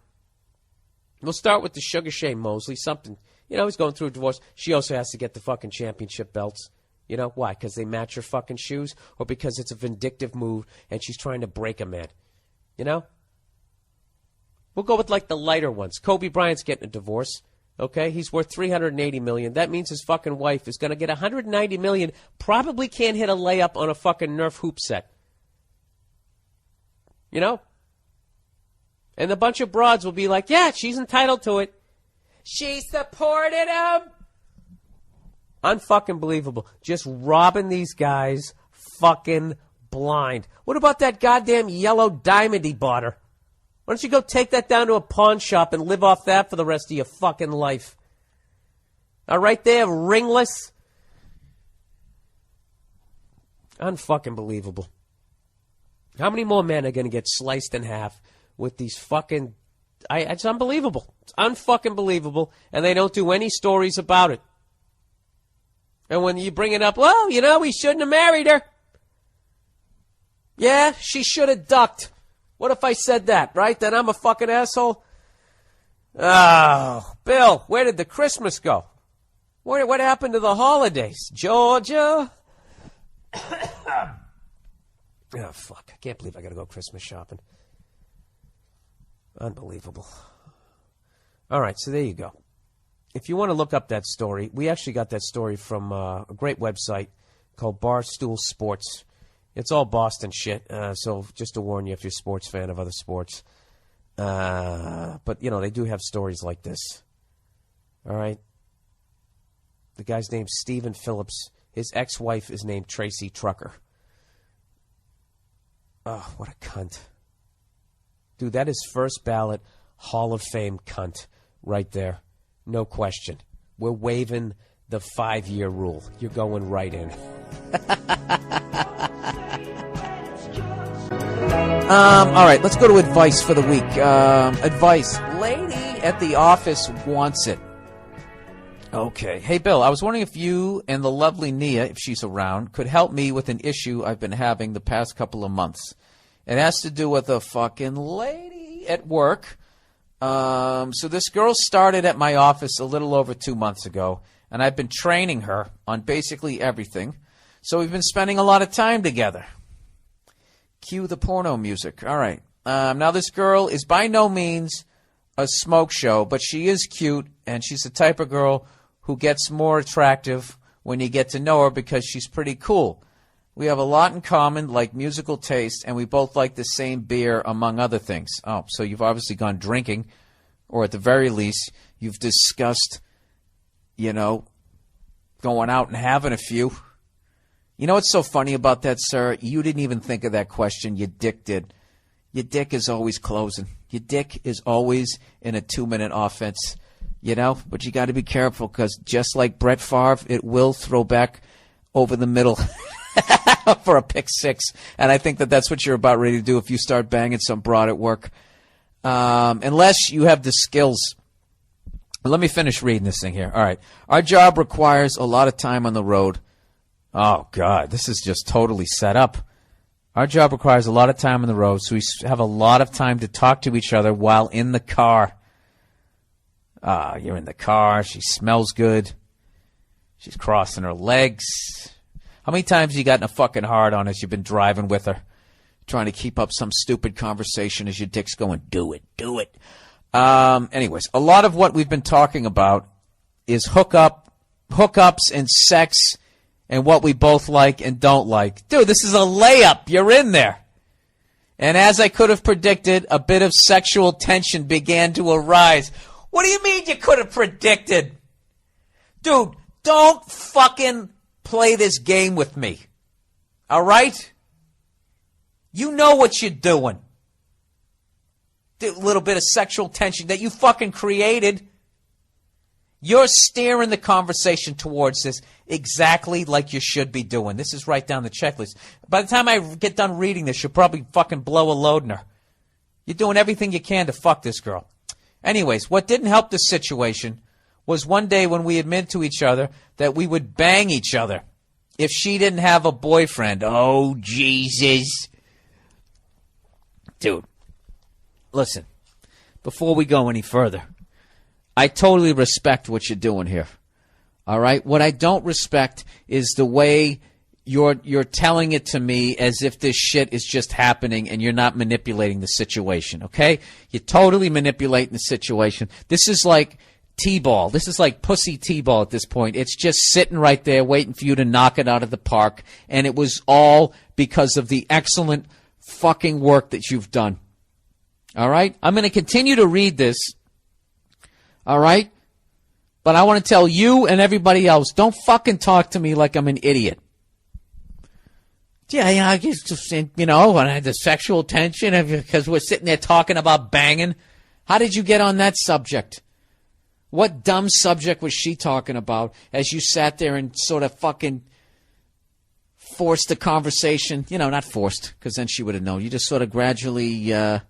We'll start with the Sugar Shane Mosley. Something, you know, he's going through a divorce. She also has to get the fucking championship belts. You know, why? Because they match her fucking shoes? Or because it's a vindictive move and she's trying to break a man? You know? We'll go with like the lighter ones. Kobe Bryant's getting a divorce. Okay? He's worth $380 million. That means his fucking wife is going to get $190 million. Probably can't hit a layup on a fucking Nerf hoop set. You know? And a bunch of broads will be like, yeah, she's entitled to it. She supported him. Unfucking believable. Just robbing these guys fucking blind. What about that goddamn yellow diamond he bought her? Why don't you go take that down to a pawn shop and live off that for the rest of your fucking life? All right there, ringless. Unfucking believable. How many more men are going to get sliced in half with these fucking... It's unbelievable. It's unfucking believable, and they don't do any stories about it. And when you bring it up, well, you know, we shouldn't have married her. Yeah, she should have ducked. What if I said that, right? Then I'm a fucking asshole? Oh, Bill, where did the Christmas go? What happened to the holidays? Georgia? Oh, fuck. I can't believe I got to go Christmas shopping. Unbelievable. All right, so there you go. If you want to look up that story, we actually got that story from a great website called Barstool Sports. It's all Boston shit, so just to warn you if you're a sports fan of other sports. But, you know, they do have stories like this. All right? The guy's name's Stephen Phillips. His ex-wife is named Tracy Trucker. Oh, what a cunt. Dude, that is first ballot Hall of Fame cunt right there. No question. We're waiving the 5-year rule. You're going right in. All right, let's go to advice for the week. Advice. Lady at the office wants it. Okay. Hey, Bill, I was wondering if you and the lovely Nia, if she's around, could help me with an issue I've been having the past couple of months. It has to do with a fucking lady at work. So this girl started at my office a little over 2 months ago, and I've been training her on basically everything. So we've been spending a lot of time together. Cue the porno music. All right. Now this girl is by no means a smoke show, but she is cute, and she's the type of girl who gets more attractive when you get to know her because she's pretty cool. We have a lot in common, like musical taste, and we both like the same beer, among other things. Oh, so you've obviously gone drinking, or at the very least, you've discussed, you know, going out and having a few. You know what's so funny about that, sir? You didn't even think of that question. Your dick did. Your dick is always closing. Your dick is always in a 2-minute offense, you know? But you got to be careful because just like Brett Favre, it will throw back over the middle for a pick six. And I think that that's what you're about ready to do if you start banging some broad at work. Unless you have the skills. Let me finish reading this thing here. All right. Our job requires a lot of time on the road. Oh, God, this is just totally set up. Our job requires a lot of time on the road, so we have a lot of time to talk to each other while in the car. You're in the car. She smells good. She's crossing her legs. How many times you gotten a fucking hard on as you've been driving with her, trying to keep up some stupid conversation as your dick's going, do it, do it. Anyways, a lot of what we've been talking about is hookups and sex and what we both like and don't like. Dude, this is a layup. You're in there. And as I could have predicted, a bit of sexual tension began to arise. What do you mean you could have predicted? Dude, don't fucking play this game with me. All right? You know what you're doing. A little bit of sexual tension that you fucking created. You're steering the conversation towards this exactly like you should be doing. This is right down the checklist. By the time I get done reading this, you'll probably fucking blow a load in her. You're doing everything you can to fuck this girl. Anyways, what didn't help the situation was one day when we admitted to each other that we would bang each other if she didn't have a boyfriend. Oh, Jesus. Dude, listen, before we go any further, I totally respect what you're doing here. All right? What I don't respect is the way you're telling it to me as if this shit is just happening and you're not manipulating the situation, okay? You're totally manipulating the situation. This is like T-ball. This is like pussy T-ball at this point. It's just sitting right there waiting for you to knock it out of the park, and it was all because of the excellent fucking work that you've done. All right? I'm going to continue to read this. All right? But I want to tell you and everybody else, don't fucking talk to me like I'm an idiot. Yeah, I just, you know, when I had the sexual tension because we're sitting there talking about banging. How did you get on that subject? What dumb subject was she talking about as you sat there and sort of fucking forced the conversation? You know, not forced, because then she would have known. You just sort of gradually, how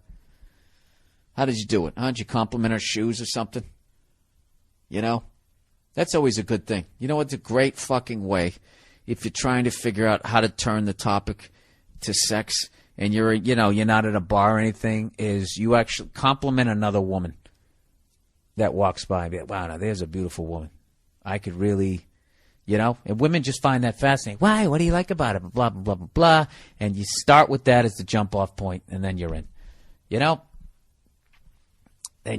did you do it? Huh? Did you compliment her shoes or something? You know? That's always a good thing. You know what's a great fucking way if you're trying to figure out how to turn the topic to sex and you're not at a bar or anything, is you actually compliment another woman that walks by and be like, wow, now there's a beautiful woman. I could really, and women just find that fascinating. Why? What do you like about it? Blah, blah, blah, blah, blah. And you start with that as the jump off point, and then you're in. Then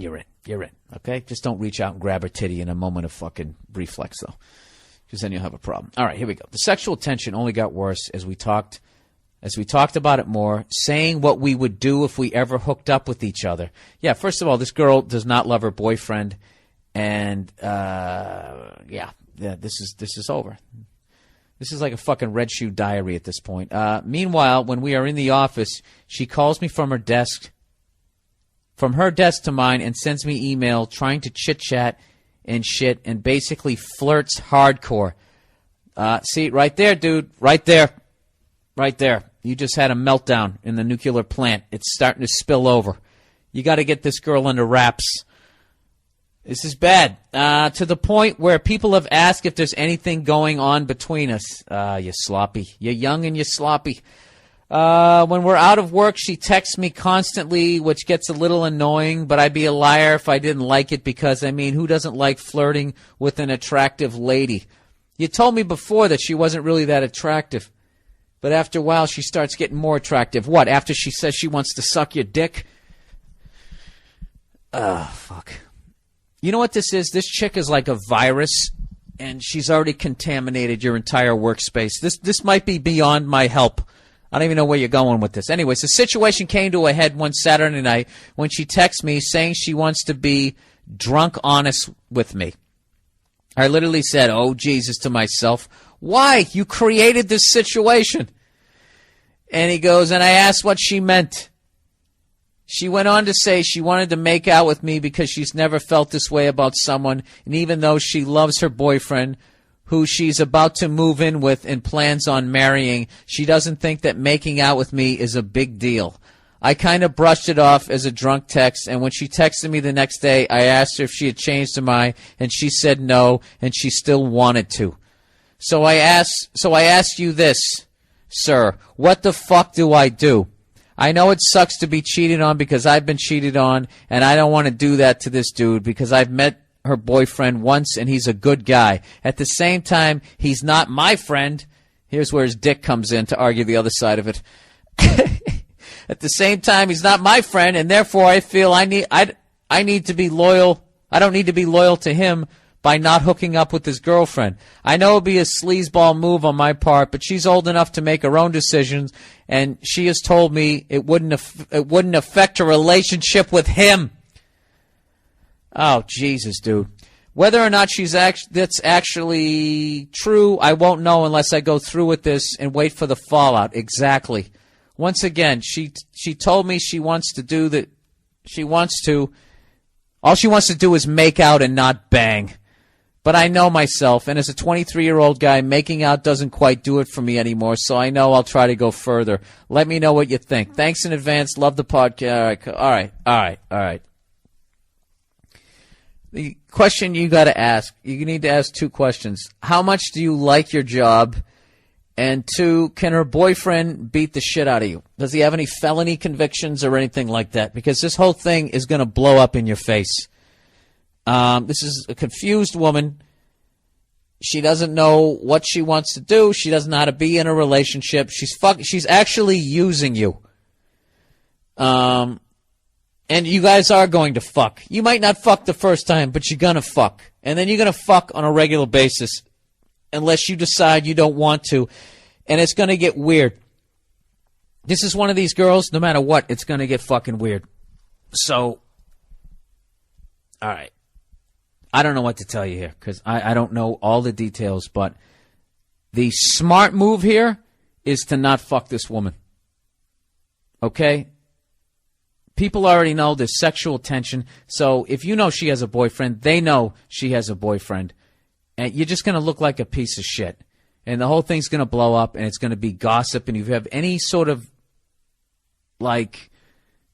you're in. You're in. Okay? Just don't reach out and grab her titty in a moment of fucking reflex, though, because then you'll have a problem. All right, here we go. The sexual tension only got worse as we talked about it more, saying what we would do if we ever hooked up with each other. Yeah, first of all, this girl does not love her boyfriend, and this is over. This is like a fucking Red Shoe Diary at this point. Meanwhile, when we are in the office, she calls me from her desk to mine, and sends me email trying to chit-chat and shit, and basically flirts hardcore. See, right there, dude. Right there. Right there. You just had a meltdown in the nuclear plant. It's starting to spill over. You got to get this girl under wraps. This is bad. To the point where people have asked if there's anything going on between us. You sloppy. You're young and you're sloppy. When we're out of work, she texts me constantly, which gets a little annoying, but I'd be a liar if I didn't like it because, who doesn't like flirting with an attractive lady? You told me before that she wasn't really that attractive, but after a while she starts getting more attractive. What, after she says she wants to suck your dick? Fuck. You know what this is? This chick is like a virus, and she's already contaminated your entire workspace. This might be beyond my help. I don't even know where you're going with this. Anyways, the situation came to a head one Saturday night when she texts me saying she wants to be drunk honest with me. I literally said, "Oh, Jesus," to myself. Why? You created this situation. And he goes, and I asked what she meant. She went on to say she wanted to make out with me because she's never felt this way about someone, and even though she loves her boyfriend, who she's about to move in with and plans on marrying, she doesn't think that making out with me is a big deal. I kind of brushed it off as a drunk text, and when she texted me the next day, I asked her if she had changed her mind, and she said no, and she still wanted to. So I asked you this, sir, what the fuck do I do? I know it sucks to be cheated on because I've been cheated on, and I don't want to do that to this dude because I've met her boyfriend once, and he's a good guy. At the same time, he's not my friend. Here's where his dick comes in to argue the other side of it. At the same time, he's not my friend, and therefore I feel I need to be loyal. I don't need to be loyal to him by not hooking up with his girlfriend. I know it'd be a sleazeball move on my part, but she's old enough to make her own decisions, and she has told me it wouldn't affect her relationship with him. Oh, Jesus, dude. Whether or not that's actually true, I won't know unless I go through with this and wait for the fallout. Exactly. Once again, she told me she wants to do that. All she wants to do is make out and not bang. But I know myself, and as a 23-year-old guy, making out doesn't quite do it for me anymore, so I know I'll try to go further. Let me know what you think. Thanks in advance. Love the podcast. All right. The question you got to ask, you need to ask two questions. How much do you like your job? And two, can her boyfriend beat the shit out of you? Does he have any felony convictions or anything like that? Because this whole thing is going to blow up in your face. This is a confused woman. She doesn't know what she wants to do. She doesn't know how to be in a relationship. She's actually using you. And you guys are going to fuck. You might not fuck the first time, but you're going to fuck. And then you're going to fuck on a regular basis unless you decide you don't want to. And it's going to get weird. This is one of these girls, no matter what, it's going to get fucking weird. So, all right. I don't know what to tell you here because I don't know all the details, but the smart move here is to not fuck this woman. Okay? People already know there's sexual tension, so if you know she has a boyfriend, they know she has a boyfriend, and you're just going to look like a piece of shit. And the whole thing's going to blow up, and it's going to be gossip, and if you have any sort of,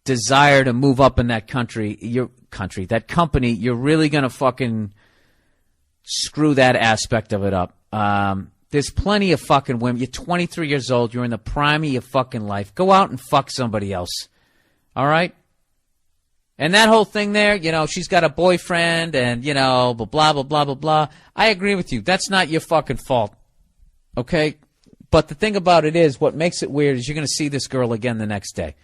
desire to move up in that company, you're really going to fucking screw that aspect of it up. There's plenty of fucking women. You're 23 years old. You're in the prime of your fucking life. Go out and fuck somebody else. All right? And that whole thing there, she's got a boyfriend and, blah, blah, blah, blah, blah, blah. I agree with you. That's not your fucking fault. Okay? But the thing about it is, what makes it weird is you're going to see this girl again the next day.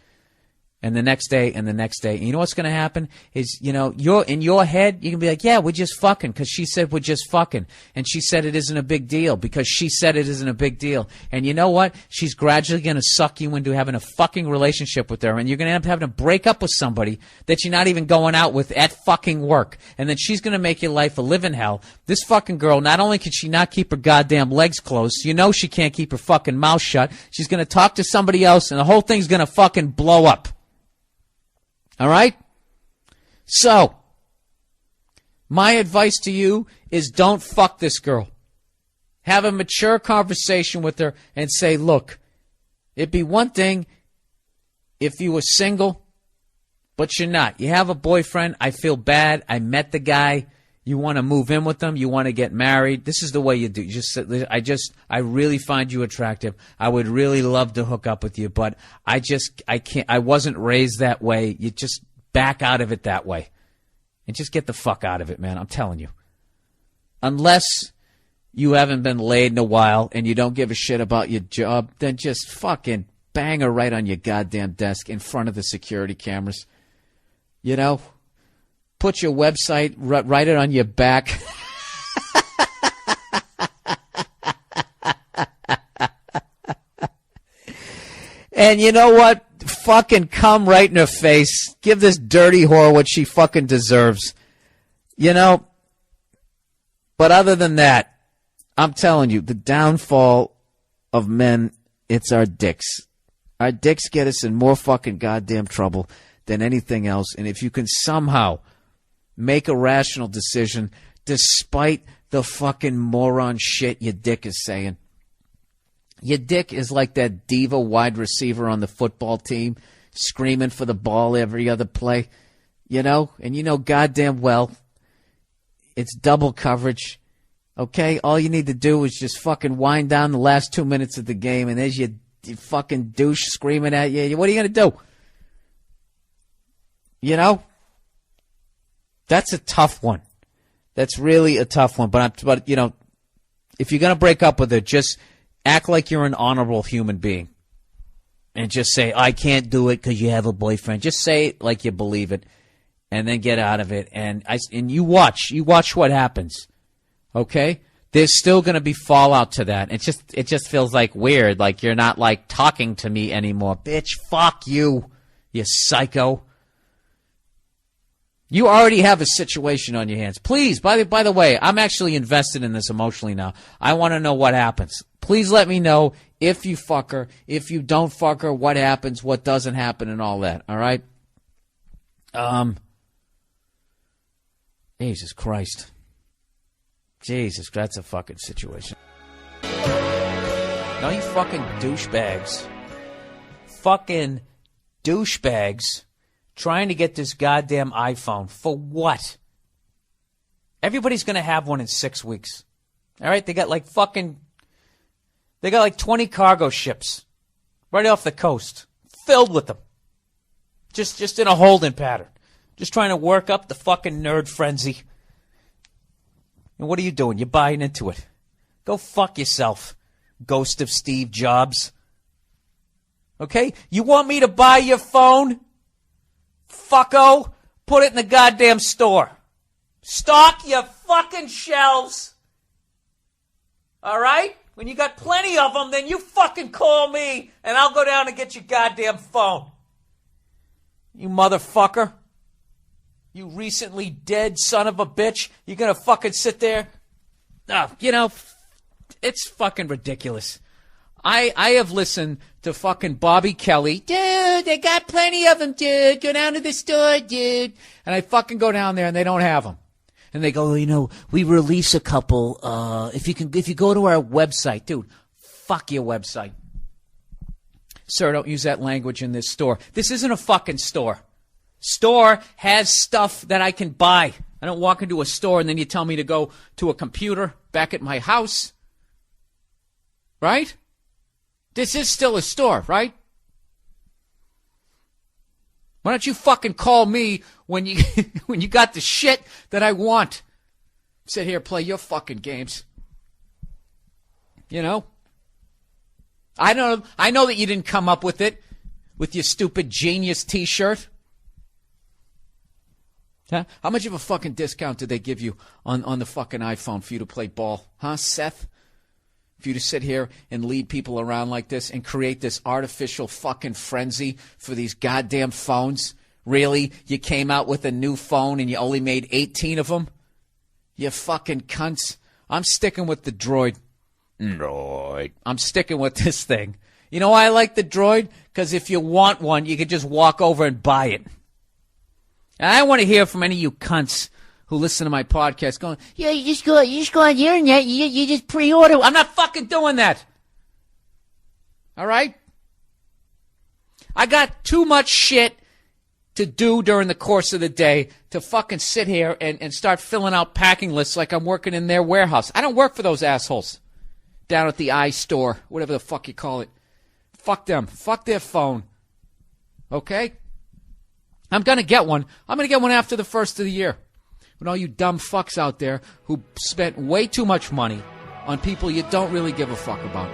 And the next day, and the next day. And you know what's going to happen is, you're in your head, you can be like, yeah, we're just fucking, because she said we're just fucking. And she said it isn't a big deal, because she said it isn't a big deal. And you know what? She's gradually going to suck you into having a fucking relationship with her. And you're going to end up having to break up with somebody that you're not even going out with at fucking work. And then she's going to make your life a living hell. This fucking girl, not only can she not keep her goddamn legs closed, she can't keep her fucking mouth shut. She's going to talk to somebody else, and the whole thing's going to fucking blow up. All right? So, my advice to you is don't fuck this girl. Have a mature conversation with her and say, look, it'd be one thing if you were single, but you're not. You have a boyfriend. I feel bad. I met the guy. You want to move in with them. You want to get married. This is the way you do. I really find you attractive. I would really love to hook up with you, but I can't. I wasn't raised that way. You just back out of it that way, and just get the fuck out of it, man. I'm telling you. Unless you haven't been laid in a while and you don't give a shit about your job, then just fucking bang her right on your goddamn desk in front of the security cameras. Put your website, write it on your back. And you know what? Fucking come right in her face. Give this dirty whore what she fucking deserves. But other than that, I'm telling you, the downfall of men, it's our dicks. Our dicks get us in more fucking goddamn trouble than anything else. And if you can somehow make a rational decision despite the fucking moron shit your dick is saying. Your dick is like that diva wide receiver on the football team screaming for the ball every other play, and goddamn well it's double coverage. Okay, all you need to do is just fucking wind down the last 2 minutes of the game, and there's your fucking douche screaming at you. What are you going to do? That's a tough one. That's really a tough one. But if you're going to break up with her, just act like you're an honorable human being. And just say, I can't do it because you have a boyfriend. Just say it like you believe it. And then get out of it. And you watch what happens. Okay? There's still going to be fallout to that. It just feels like weird. Like you're not like talking to me anymore. Bitch, fuck you, you psycho. You already have a situation on your hands. Please, by the way, I'm actually invested in this emotionally now. I want to know what happens. Please let me know if you fuck her, if you don't fuck her, what happens, what doesn't happen, and all that. All right? Jesus Christ. Jesus, that's a fucking situation. No, you fucking douchebags. Fucking douchebags. Trying to get this goddamn iPhone. For what? Everybody's going to have one in 6 weeks. All right? They got like 20 cargo ships right off the coast. Filled with them. Just in a holding pattern. Just trying to work up the fucking nerd frenzy. And what are you doing? You're buying into it. Go fuck yourself, ghost of Steve Jobs. Okay? You want me to buy your phone? Fucko, put it in the goddamn store. Stock your fucking shelves. All right? When you got plenty of them, then you fucking call me, and I'll go down and get your goddamn phone. You motherfucker. You recently dead son of a bitch. You're going to fucking sit there? It's fucking ridiculous. I have listened to fucking Bobby Kelly. Dude, they got plenty of them, dude. Go down to the store, dude. And I fucking go down there and they don't have them. And they go, we release a couple. If you go to our website, dude, fuck your website. Sir, don't use that language in this store. This isn't a fucking store. Store has stuff that I can buy. I don't walk into a store and then you tell me to go to a computer back at my house. Right? This is still a store, right? Why don't you fucking call me when you when you got the shit that I want? Sit here, play your fucking games. You know? I know that you didn't come up with it with your stupid genius T-shirt. Huh? How much of a fucking discount did they give you on the fucking iPhone for you to play ball? Huh, Seth? For you to sit here and lead people around like this and create this artificial fucking frenzy for these goddamn phones? Really? You came out with a new phone and you only made 18 of them? You fucking cunts. I'm sticking with the Droid. I'm sticking with this thing. You know why I like the Droid? Because if you want one, you can just walk over and buy it. And I want to hear from any of you cunts who listen to my podcast going, yeah, you just go on the internet, you just pre-order. I'm not fucking doing that. All right? I got too much shit to do during the course of the day to fucking sit here and start filling out packing lists like I'm working in their warehouse. I don't work for those assholes down at the iStore, whatever the fuck you call it. Fuck them. Fuck their phone. Okay? I'm going to get one. I'm going to get one after the first of the year. When all you dumb fucks out there who spent way too much money on people you don't really give a fuck about.